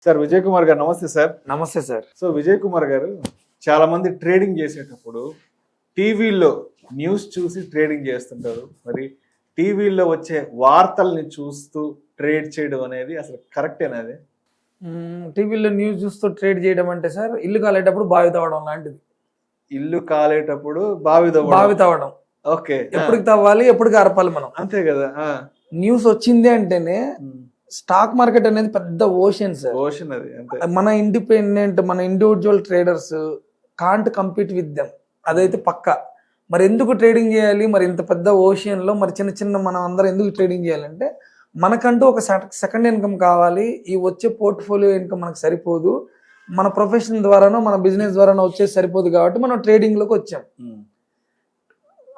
Sir Vijay Kumar గారు నమస్తే sir. నమస్తే సార్. సో విజయ్ కుమార్ గారు చాలా మంది ట్రేడింగ్ చేసేటప్పుడు టీవీలో న్యూస్ చూసి ట్రేడింగ్ చేస్తుంటారు. మరి టీవీలో వచ్చే వార్తల్ని చూస్తూ ట్రేడ్ చేయడం అనేది అసలు కరెక్టేనా? అది టీవీలో న్యూస్ చూస్తూ ట్రేడ్ చేయడం అంటే సార్ ఇల్లు కాలేటప్పుడు బావి తవ్వడం లాంటిది. ఇల్లు కాలేటప్పుడు బావి తవ్వడం. ఓకే, ఎప్పటికి తవ్వాలి, ఎప్పటికి అరపాలి మనం, అంతే కదా. న్యూస్ వచ్చింది అంటేనే స్టాక్ మార్కెట్ అనేది పెద్ద ఓషన్ సార్. ఓషన్ అది అంతే. మన individual traders can't compete with them, అదైతే పక్కా. మరి ఎందుకు ట్రేడింగ్ చేయాలి? మరి ఇంత పెద్ద ఓషన్ లో మరి చిన్న చిన్న మనం అందరం ఎందుకు ట్రేడింగ్ చేయాలంటే మనకంటూ ఒక సెకండ్ ఇన్కమ్ కావాలి. ఈ వచ్చే పోర్ట్ఫోలియో ఇన్కమ్ మనకు సరిపోదు, మన ప్రొఫెషన్ ద్వారానో మన బిజినెస్ ద్వారానో వచ్చేది సరిపోదు, కాబట్టి మనం ట్రేడింగ్ లోకి వచ్చాం.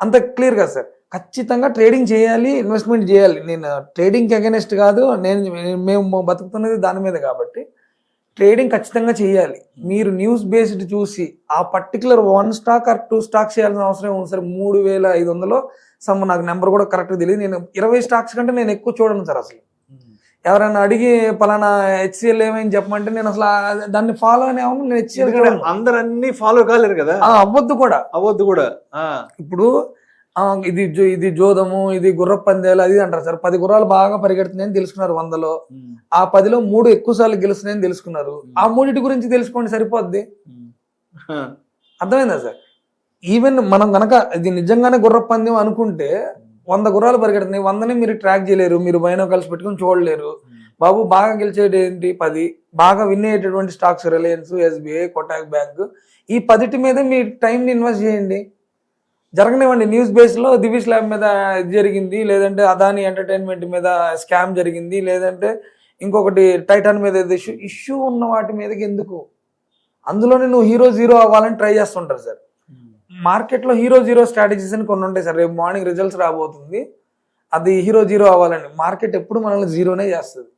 అంత క్లియర్ కదా సార్. ఖచ్చితంగా ట్రేడింగ్ చేయాలి, ఇన్వెస్ట్మెంట్ చేయాలి. నేను ట్రేడింగ్కి అగెనెస్ట్ కాదు, మేము బతుకుతున్నది దాని మీద, కాబట్టి ట్రేడింగ్ ఖచ్చితంగా చేయాలి. మీరు న్యూస్ బేస్డ్ చూసి ఆ పర్టికులర్ 1 స్టాక్ ఆర్ 2 స్టాక్స్ చేయాల్సిన అవసరం ఉంది సార్. 3500 సమ్, నాకు నెంబర్ కూడా కరెక్ట్ తెలియదు. నేను 20 స్టాక్స్ కంటే నేను ఎక్కువ చూడను సార్. అసలు ఎవరైనా అడిగి పలానా హెచ్సిఎల్ ఏమైంది చెప్పమంటే నేను అసలు దాన్ని ఫాలో అనే నేను హెచ్సిఎల్ అందరు అన్ని ఫాలో కాలేరు కదా. అవ్వద్దు కూడా. ఇప్పుడు ఇది జోదము, ఇది గుర్ర పందేలు అది అంటారు సార్. 10 గుర్రాలు బాగా పరిగెడుతున్నాయని తెలుసుకున్నారు 100లో. ఆ 10లో 3 ఎక్కువ సార్లు గెలుస్తున్నాయని తెలుసుకున్నారు. ఆ 3 గురించి తెలుసుకోండి, సరిపోద్ది. అర్థమైందా సార్? ఈవెన్ మనం గనక ఇది నిజంగానే గుర్ర పందెం అనుకుంటే 100 గుర్రాలు పరిగెడుతున్నాయి, 100ని మీరు ట్రాక్ చేయలేరు, మీరు బైనోకల్స్ పెట్టుకుని చూడలేరు. బాబు బాగా గెలిచేది ఏంటి? 10 బాగా విన్ అయ్యేటటువంటి stocks Reliance, SBI, Kotak bank, ఈ 10 మీద మీరు టైంని ఇన్వెస్ట్ చేయండి, జరగనివ్వండి. న్యూస్ బేస్లో దివిష్ ల్యాబ్ మీద జరిగింది, లేదంటే అదాని ఎంటర్టైన్మెంట్ మీద స్కామ్ జరిగింది, లేదంటే ఇంకొకటి టైటాన్ మీద ఇష్యూ ఉన్న వాటి మీదకి ఎందుకు? అందులోనే నువ్వు హీరో జీరో అవ్వాలని ట్రై చేస్తుంటారు సార్. మార్కెట్లో హీరో జీరో స్ట్రాటజీస్ అని కొన్ని ఉంటాయి సార్. రేపు మార్నింగ్ రిజల్ట్స్ రాబోతుంది, అది హీరో జీరో అవ్వాలని. మార్కెట్ ఎప్పుడు మనల్ని జీరోనే చేస్తుంది.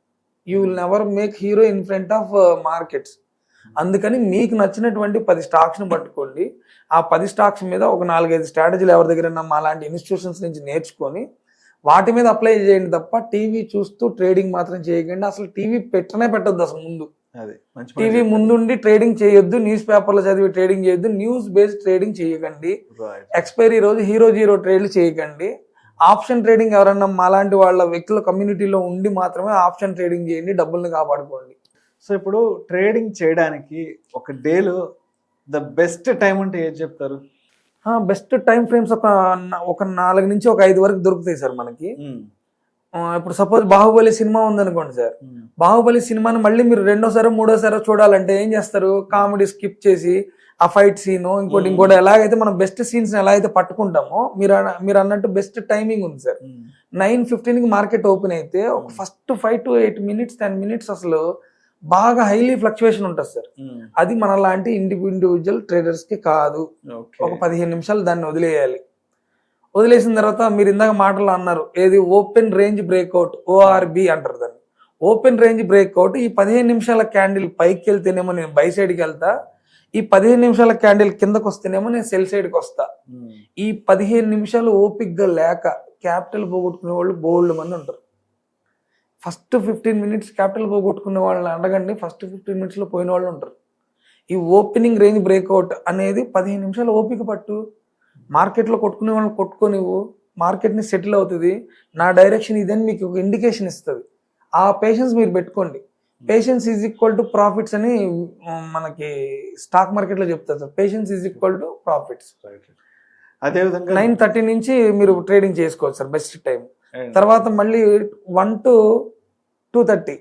You will never make hero in front of markets. అందుకని మీకు నచ్చినటువంటి 10 స్టాక్స్ని పట్టుకోండి. ఆ 10 స్టాక్స్ మీద ఒక 4-5 స్ట్రాటజీలు ఎవరి దగ్గర మా లాంటి ఇన్స్టిట్యూషన్స్ నుంచి నేర్చుకొని వాటి మీద అప్లై చేయండి తప్ప టీవీ చూస్తూ ట్రేడింగ్ మాత్రం చేయకండి. అసలు టీవీ పెట్టొద్దు అసలు. ముందు టీవీ ముందుండి ట్రేడింగ్ చేయొద్దు, న్యూస్ పేపర్లో చదివి ట్రేడింగ్ చేయొద్దు, న్యూస్ బేస్డ్ ట్రేడింగ్ చేయకండి, ఎక్స్పైరీ రోజు హీరో జీరో ట్రేడ్లు చేయకండి. ఆప్షన్ ట్రేడింగ్ ఎవరన్నా మాలాంటి వాళ్ళ వ్యక్తుల కమ్యూనిటీలో ఉండి మాత్రమే ఆప్షన్ ట్రేడింగ్ చేయండి, డబ్బుల్ని కాపాడుకోండి. సో ఇప్పుడు ట్రేడింగ్ చేయడానికి ఒక డేలో ద బెస్ట్ టైం అంటే ఏం చెప్తారు? బెస్ట్ టైం ఫ్రేమ్స్ ఒక 4 నుంచి 5 వరకు దొరుకుతాయి సార్ మనకి. ఇప్పుడు సపోజ్ బాహుబలి సినిమా ఉందనుకోండి సార్. బాహుబలి సినిమాని మళ్ళీ మీరు 2వ సారో 3వ సారో చూడాలంటే ఏం చేస్తారు? కామెడీ స్కిప్ చేసి ఆ ఫైట్ సీను ఇంకోటి ఎలాగైతే మనం బెస్ట్ సీన్స్ ఎలా అయితే పట్టుకుంటామో మీరు అన్నట్టు బెస్ట్ టైమింగ్ ఉంది సార్. 9:15కి మార్కెట్ ఓపెన్ అయితే ఒక ఫస్ట్ 5 to 8 minutes 10 minutes అసలు బాగా హైలీ ఫ్లక్చువేషన్ ఉంటుంది సార్. అది మన లాంటి ఇండివిజువల్ ట్రేడర్స్ కి కాదు. ఒక 15 నిమిషాలు దాన్ని వదిలేసిన తర్వాత మీరు ఇందాక మాటలు అన్నారు, ఏది ఓపెన్ రేంజ్ బ్రేక్అవుట్, ORB అంటారు దాన్ని. Open range breakout. ఈ 15 నిమిషాల క్యాండిల్ పైకి వెళ్తేనేమో నేను బై సైడ్కి వెళ్తా, ఈ 15 నిమిషాల క్యాండిల్ కిందకు వస్తేనేమో నేను సెల్ సైడ్కి వస్తా. ఈ 15 నిమిషాలు ఓపిక్గా లేక క్యాపిటల్ పోగొట్టుకునే వాళ్ళు బోల్డ్ మంది ఉంటారు. ఫస్ట్ 15 minutes క్యాపిటల్ పోగొట్టుకునే వాళ్ళని అడగండి, ఫస్ట్ 15 minutesలో పోయిన వాళ్ళు ఉంటారు. ఈ ఓపెనింగ్ రేంజ్ బ్రేక్అవుట్ అనేది 15 నిమిషాలు ఓపిక పట్టు. మార్కెట్లో కొట్టుకునే వాళ్ళని కొట్టుకోనివ్వు, మార్కెట్ని సెటిల్ అవుతుంది. నా డైరెక్షన్ ఇదని మీకు ఒక ఇండికేషన్ ఇస్తుంది. ఆ పేషెన్స్ మీరు పెట్టుకోండి. Patience is equal to profits అని మనకి స్టాక్ మార్కెట్లో చెప్తారు sir. Patience is equal to profits. అదేవిధంగా 9:30 నుంచి మీరు ట్రేడింగ్ చేసుకోవచ్చు సార్, బెస్ట్ టైం. తర్వాత మళ్ళీ 1 to 2:30,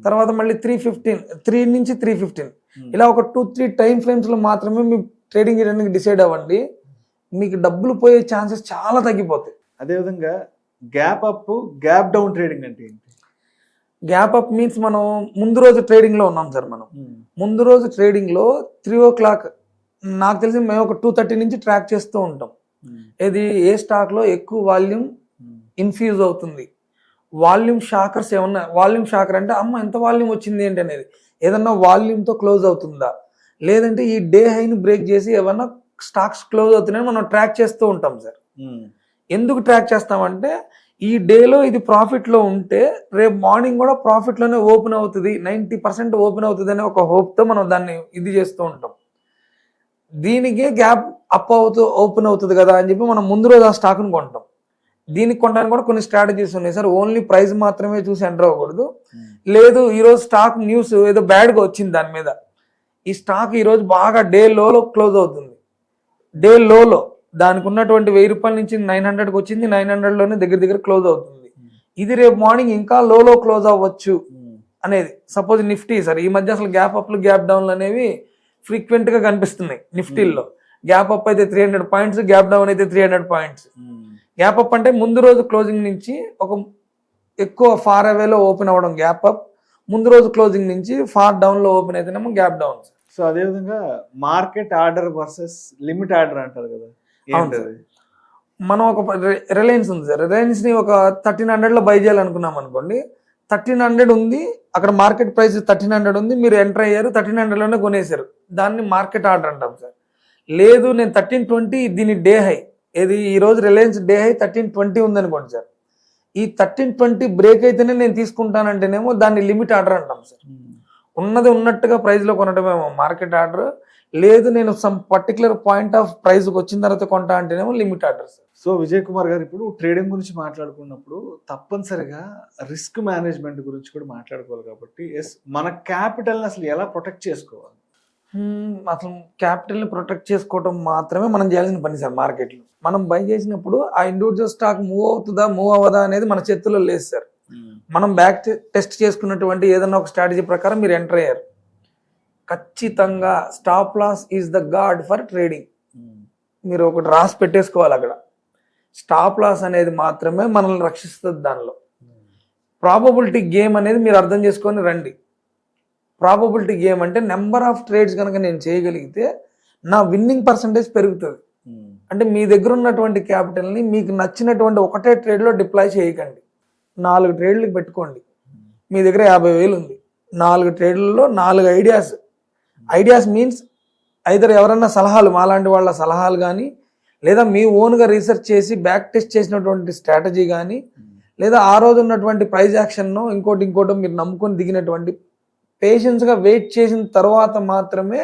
తర్వాత మళ్ళీ 3 నుంచి 3:15, ఇలా ఒక 2-3 టైం ఫ్రేమ్స్లో మాత్రమే మీరు ట్రేడింగ్ చేయడానికి డిసైడ్ అవ్వండి. మీకు డబ్బులు పోయే ఛాన్సెస్ చాలా తగ్గిపోతాయి. అదేవిధంగా gap up, gap down trading అంటే ఏంటి? గ్యాప్ అప్ మీన్స్ మనం ముందు రోజు ట్రేడింగ్లో ఉన్నాం సార్. మనం ముందు రోజు ట్రేడింగ్లో 3 o'clock నాకు తెలిసి మేము ఒక 2:30 నుంచి ట్రాక్ చేస్తూ ఉంటాం. ఇది ఏ స్టాక్లో ఎక్కువ వాల్యూమ్ ఇన్ఫ్యూజ్ అవుతుంది, వాల్యూమ్ షాకర్స్ ఏమన్నా, వాల్యూమ్ షాకర్ అంటే అమ్మ ఎంత వాల్యూమ్ వచ్చింది ఏంటి అనేది, ఏదన్నా వాల్యూమ్తో క్లోజ్ అవుతుందా, లేదంటే ఈ డే హైని బ్రేక్ చేసి ఏమన్నా స్టాక్స్ క్లోజ్ అవుతున్నాయని మనం ట్రాక్ చేస్తూ ఉంటాం సార్. ఎందుకు ట్రాక్ చేస్తామంటే ఈ డేలో ఇది ప్రాఫిట్లో ఉంటే రేపు మార్నింగ్ కూడా ప్రాఫిట్లోనే ఓపెన్ అవుతుంది, 90% ఓపెన్ అవుతుంది అనే ఒక హోప్తో మనం దాన్ని ఇది చేస్తూ ఉంటాం. దీనికే గ్యాప్ అప్ ఓపెన్ అవుతుంది కదా అని చెప్పి మనం ముందు రోజు ఆ స్టాక్ను కొంటాం. దీనికి కొనడానికి కూడా కొన్ని స్ట్రాటజీస్ ఉన్నాయి సార్. ఓన్లీ ప్రైస్ మాత్రమే చూసి ఎంటర్ అవ్వకూడదు. లేదు ఈరోజు స్టాక్ న్యూస్ ఏదో బ్యాడ్గా వచ్చింది దాని మీద, ఈ స్టాక్ ఈరోజు బాగా డే లోలో క్లోజ్ అవుతుంది, డే లోలో దానికి ఉన్నటువంటి 1000 రూపాయల నుంచి 900కి వచ్చింది, 900లోనే దగ్గర క్లోజ్ అవుతుంది, ఇది రేపు మార్నింగ్ ఇంకా లోలో క్లోజ్ అవ్వచ్చు అనేది. సపోజ్ నిఫ్టీ సార్, ఈ మధ్య అసలు గ్యాప్ అప్లు గ్యాప్ డౌన్లు అనేవి ఫ్రీక్వెంట్ గా కనిపిస్తున్నాయి నిఫ్టీల్లో. గ్యాప్ అప్ అయితే 300 పాయింట్స్, గ్యాప్ డౌన్ అయితే 300 పాయింట్స్. గ్యాప్ అప్ అంటే ముందు రోజు క్లోజింగ్ నుంచి ఒక ఎక్కువ ఫార్ అవేలో ఓపెన్ అవ్వడం గ్యాప్ అప్, ముందు రోజు క్లోజింగ్ నుంచి ఫార్ డౌన్ లో ఓపెన్ అయితేనేమో గ్యాప్ డౌన్. సో అదేవిధంగా market order versus limit order అంటారు కదా, ఏంటది? మనం ఒక రిలయన్స్ ఉంది సార్, రిలయన్స్ ని ఒక 1300 లో బై చేయాలనుకున్నాం అనుకోండి, 1300 ఉంది అక్కడ, మార్కెట్ ప్రైస్ 1300 ఉంది, మీరు ఎంటర్ అయ్యారు 1300 లోనే కొనేసారు, దాన్ని మార్కెట్ ఆర్డర్ అంటాం సార్. లేదు నేను 1320 దీని డే హై, ఏది ఈ రోజు రిలయన్స్ డే హై 1320 ఉందనుకోండి సార్, ఈ 1320 బ్రేక్ అయితేనే నేను తీసుకుంటానంటేనేమో దాన్ని లిమిట్ ఆర్డర్ అంటాం సార్. ఉన్నది ఉన్నట్టుగా ప్రైస్ లో కొనటమేమో మార్కెట్ ఆర్డర్, లేదు నేను some particular point of price వచ్చిన తర్వాత కొంటా అంటేనేమో limit order sir. So Vijay Kumar గారు, ఇప్పుడు ట్రేడింగ్ గురించి మాట్లాడుకున్నప్పుడు తప్పనిసరిగా రిస్క్ మేనేజ్మెంట్ గురించి కూడా మాట్లాడుకోవాలి కాబట్టి మన క్యాపిటల్ని అసలు ఎలా ప్రొటెక్ట్ చేసుకోవాలి? అసలు క్యాపిటల్ని ప్రొటెక్ట్ చేసుకోవడం మాత్రమే మనం చేయాల్సిన పని సార్. మార్కెట్లో మనం బై చేసినప్పుడు ఆ ఇండివిజువల్ స్టాక్ మూవ్ అవుతుందా మూవ్ అవ్వదా అనేది మన చేతుల్లో లేదు సార్. మనం బ్యాక్ టెస్ట్ చేసుకున్నటువంటి ఏదైనా ఒక స్ట్రాటజీ ప్రకారం మీరు ఎంటర్ అయ్యారు, ఖచ్చితంగా stop loss is the god for trading. మీరు ఒకటి రాసి పెట్టేసుకోవాలి అక్కడ, స్టాప్ లాస్ అనేది మాత్రమే మనల్ని రక్షిస్తుంది. దానిలో ప్రాబబిలిటీ గేమ్ అనేది మీరు అర్థం చేసుకొని రండి. ప్రాబబిలిటీ గేమ్ అంటే నెంబర్ ఆఫ్ ట్రేడ్స్ కనుక నేను చేయగలిగితే నా విన్నింగ్ పర్సంటేజ్ పెరుగుతుంది. అంటే మీ దగ్గర ఉన్నటువంటి క్యాపిటల్ని మీకు నచ్చినటువంటి ఒకటే ట్రేడ్లో డిప్లాయ్ చేయకండి, 4 ట్రేడ్లకు పెట్టుకోండి. మీ దగ్గర 50,000 ఉంది, 4 ట్రేడ్లలో 4 ఐడియాస్ మీన్స్ ఐదర్ ఎవరన్నా సలహాలు, మాలాంటి వాళ్ళ సలహాలు కానీ, లేదా మీ ఓన్గా రీసెర్చ్ చేసి బ్యాక్ టెస్ట్ చేసినటువంటి స్ట్రాటజీ కానీ, లేదా ఆ రోజు ఉన్నటువంటి ప్రైజ్ యాక్షన్ను ఇంకోటి మీరు నమ్ముకొని దిగినటువంటి, పేషెన్స్గా వెయిట్ చేసిన తర్వాత మాత్రమే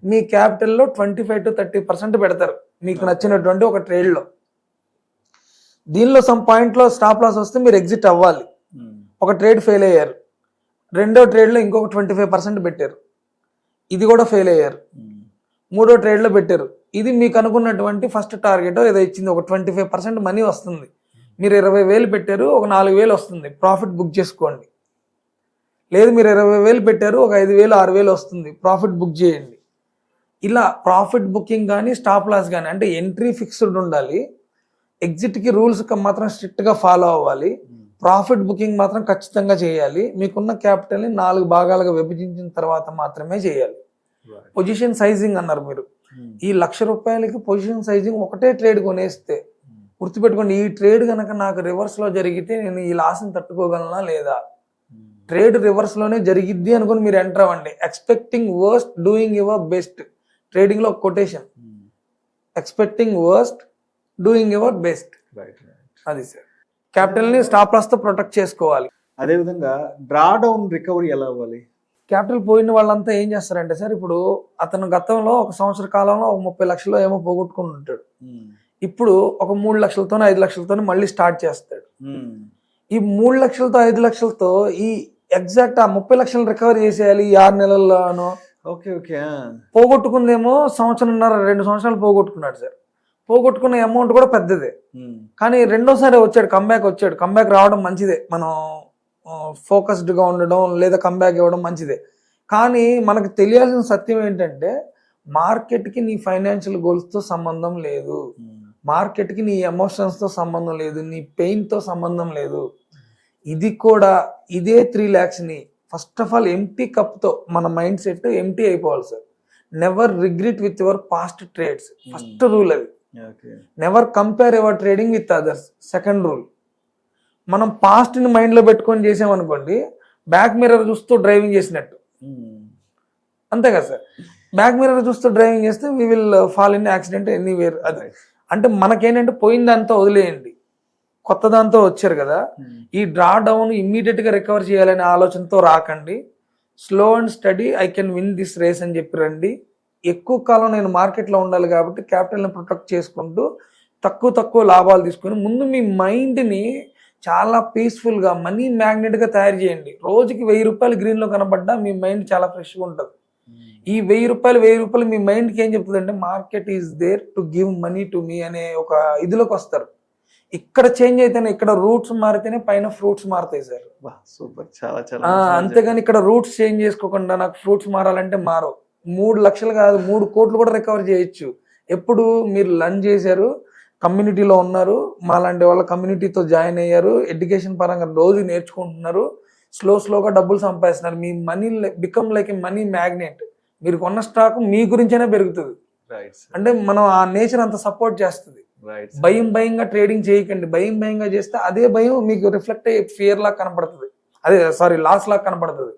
మీ క్యాపిటల్లో 25 to 30% పెడతారు మీకు నచ్చినటువంటి ఒక ట్రేడ్లో. దీనిలో సమ్ పాయింట్లో స్టాప్ లాస్ వస్తే మీరు ఎగ్జిట్ అవ్వాలి. ఒక ట్రేడ్ ఫెయిల్ అయ్యారు, రెండో ట్రేడ్లో ఇంకొక 25% పెట్టారు, ఇది కూడా ఫెయిల్ అయ్యారు, మూడో ట్రేడ్లో పెట్టారు, ఇది మీకు అనుకున్నటువంటి ఫస్ట్ టార్గెట్ ఏదో ఇచ్చింది, ఒక 25% మనీ వస్తుంది. మీరు 20,000 పెట్టారు, ఒక 4,000 వస్తుంది, ప్రాఫిట్ బుక్ చేసుకోండి. లేదు మీరు 20,000 పెట్టారు, ఒక 5,000 6,000 వస్తుంది, ప్రాఫిట్ బుక్ చేయండి. ఇలా ప్రాఫిట్ బుకింగ్ కానీ స్టాప్ లాస్ కానీ, అంటే ఎంట్రీ ఫిక్స్డ్ ఉండాలి, ఎగ్జిట్కి రూల్స్ మాత్రం స్ట్రిక్ట్గా ఫాలో అవ్వాలి, ప్రాఫిట్ బుకింగ్ మాత్రం ఖచ్చితంగా చేయాలి. మీకున్న క్యాపిటల్ని 4 భాగాలుగా విభజించిన తర్వాత మాత్రమే చేయాలి. పొజిషన్ సైజింగ్ అన్నారు మీరు, ఈ ₹1,00,000 పొజిషన్ సైజింగ్ ఒకటే ట్రేడ్ కొనేస్తే గుర్తుపెట్టుకోండి, ఈ ట్రేడ్ కనుక నాకు రివర్స్లో జరిగితే నేను ఈ లాస్ని తట్టుకోగలనా లేదా, ట్రేడ్ రివర్స్లోనే జరిగిద్ది అనుకుని మీరు ఎంటర్ అవ్వండి. Expecting worst doing your best, ట్రేడింగ్లో quotation, expecting worst doing your best. అది సార్, క్యాపిటల్ని స్టాప్ లాస్తో ప్రొటెక్ట్ చేసుకోవాలి. అదేవిధంగా డ్రా డౌన్ రికవరీ ఎలా అవ్వాలి? క్యాపిటల్ పోయిన వాళ్ళంతా ఏం చేస్తారంటే సార్, ఇప్పుడు అతను గతంలో 1 సంవత్సర కాలంలో ఒక 30 లక్షలు ఏమో పోగొట్టుకుని ఉంటాడు, ఇప్పుడు ఒక 3 లక్షలతోనో 5 లక్షలతోనో మళ్ళీ స్టార్ట్ చేస్తాడు. ఈ 3 లక్షలతో 5 లక్షలతో ఈ ఎగ్జాక్ట్ ఆ 30 లక్షలు రికవరీ చేసేయాలి ఈ 6 నెలల్లోనో. పోగొట్టుకుందేమో 1.5-2 సంవత్సరాలు పోగొట్టుకున్నాడు సార్. పోగొట్టుకున్న అమౌంట్ కూడా పెద్దదే, కానీ రెండోసారి వచ్చాడు, కంబ్యాక్ రావడం మంచిదే, మనం ఫోకస్డ్గా ఉండడం లేదా కంబ్యాక్ ఇవ్వడం మంచిదే. కానీ మనకు తెలియాల్సిన సత్యం ఏంటంటే, మార్కెట్కి నీ ఫైనాన్షియల్ గోల్స్తో సంబంధం లేదు, మార్కెట్కి నీ ఎమోషన్స్తో సంబంధం లేదు, నీ పెయిన్తో సంబంధం లేదు. ఇది కూడా ఇదే 3 lakhsని ఫస్ట్ ఆఫ్ ఆల్ ఎంటీ కప్తో మన మైండ్ సెట్ ఎంటీ అయిపోవాలి sir. Never regret with your past trades, first rule అది. Never compare your trading with others, second rule. మనం పాస్ట్ని మైండ్లో పెట్టుకొని చేసామనుకోండి, బ్యాక్ మిర్రర్ చూస్తూ డ్రైవింగ్ చేసినట్టు, అంతే కదా సార్. బ్యాక్ మిర్రర్ చూస్తూ డ్రైవింగ్ చేస్తే we will fall in accident anywhere. అది అంటే మనకేంటంటే పోయిందంతా వదిలేయండి, కొత్త దాంతో వచ్చారు కదా, ఈ డ్రా డౌన్ ఇమ్మీడియట్ గా రికవర్ చేయాలనే ఆలోచనతో రాకండి. Slow and steady I can win this race అని చెప్పి రండి. ఎక్కువ కాలం నేను మార్కెట్లో ఉండాలి కాబట్టి క్యాపిటల్ని ప్రొటెక్ట్ చేసుకుంటూ తక్కువ లాభాలు తీసుకొని ముందు మీ మైండ్ని చాలా పీస్ఫుల్గా మనీ మ్యాగ్నెట్గా తయారు చేయండి. రోజుకి 1000 రూపాయలు గ్రీన్లో కనబడ్డా మీ మైండ్ చాలా ఫ్రెష్గా ఉంటుంది. ఈ 1000 రూపాయలు మీ మైండ్కి ఏం చెప్తుందంటే market is there to give money to me అనే ఒక ఇదిలోకి వస్తారు. ఇక్కడ చేంజ్ అయితేనే, ఇక్కడ రూట్స్ మారితేనే పైన ఫ్రూట్స్ మారుతాయి సార్. సూపర్, చాలా చాలా అంతేగాని ఇక్కడ రూట్స్ చేంజ్ చేసుకోకుండా నాకు ఫ్రూట్స్ మారాలంటే మారవు. 3 లక్షలు కాదు 3 కోట్లు కూడా రికవర్ చేయొచ్చు. ఎప్పుడు మీరు లర్న్ చేశారు, కమ్యూనిటీలో ఉన్నారు, మాలాంటి వాళ్ళ కమ్యూనిటీతో జాయిన్ అయ్యారు, ఎడ్యుకేషన్ పరంగా రోజు నేర్చుకుంటున్నారు, స్లోగా డబ్బులు సంపాదిస్తున్నారు. మీ money become like a money magnet. మీరు కొన్న స్టాక్ మీ గురించైనా పెరుగుతుంది. అంటే మనం ఆ నేచర్ అంత సపోర్ట్ చేస్తుంది. భయంగా ట్రేడింగ్ చేయకండి. భయంగా చేస్తే అదే భయం మీకు రిఫ్లెక్ట్ అయ్యే ఫియర్ లాగా కనపడుతుంది, లాస్ లాగా కనపడుతుంది.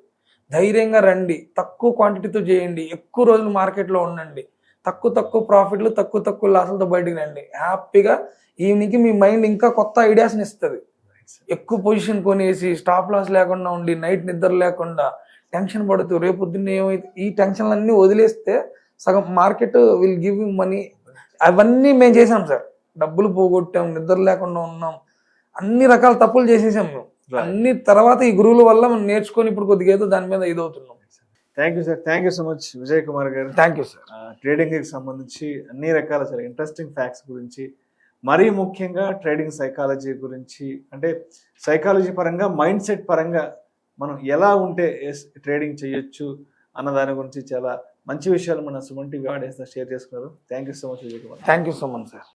ధైర్యంగా రండి, తక్కువ క్వాంటిటీతో చేయండి, ఎక్కువ రోజులు మార్కెట్లో ఉండండి, తక్కువ ప్రాఫిట్లు తక్కువ లాసులతో బయటకు రండి. హ్యాపీగా ఈవినింగ్కి మీ మైండ్ ఇంకా కొత్త ఐడియాస్ని ఇస్తుంది. ఎక్కువ పొజిషన్ కొనేసి స్టాప్ లాస్ లేకుండా ఉండి నైట్ నిద్ర లేకుండా టెన్షన్ పడుతూ రేపొద్దున్న ఏమైతే ఈ టెన్షన్లన్నీ వదిలేస్తే సగం market will give you money. అవన్నీ మేము చేసాం సార్. డబ్బులు పోగొట్టాం, నిద్ర లేకుండా ఉన్నాం, అన్ని రకాల తప్పులు చేసేసాం మేము. అన్ని తర్వాత ఈ గురువుల వల్ల మనం నేర్చుకొని ఇప్పుడు కొద్దిగా ఏదో దాని మీద ఇదవుతున్నాం. Thank you sir, thank you so much Vijay Kumar గారు. Thank you sir. ట్రేడింగ్కి సంబంధించి అన్ని రకాల చాలా ఇంట్రెస్టింగ్ ఫ్యాక్ట్స్ గురించి, మరీ ముఖ్యంగా ట్రేడింగ్ సైకాలజీ గురించి, అంటే సైకాలజీ పరంగా మైండ్ సెట్ పరంగా మనం ఎలా ఉంటే ట్రేడింగ్ చేయొచ్చు అన్న దాని గురించి చాలా మంచి విషయాలు మన సుమన్ టీవీ ఆడియన్స్ షేర్ చేసుకున్నారు. Thank you so much Vijay Kumar. Thank you so much sir.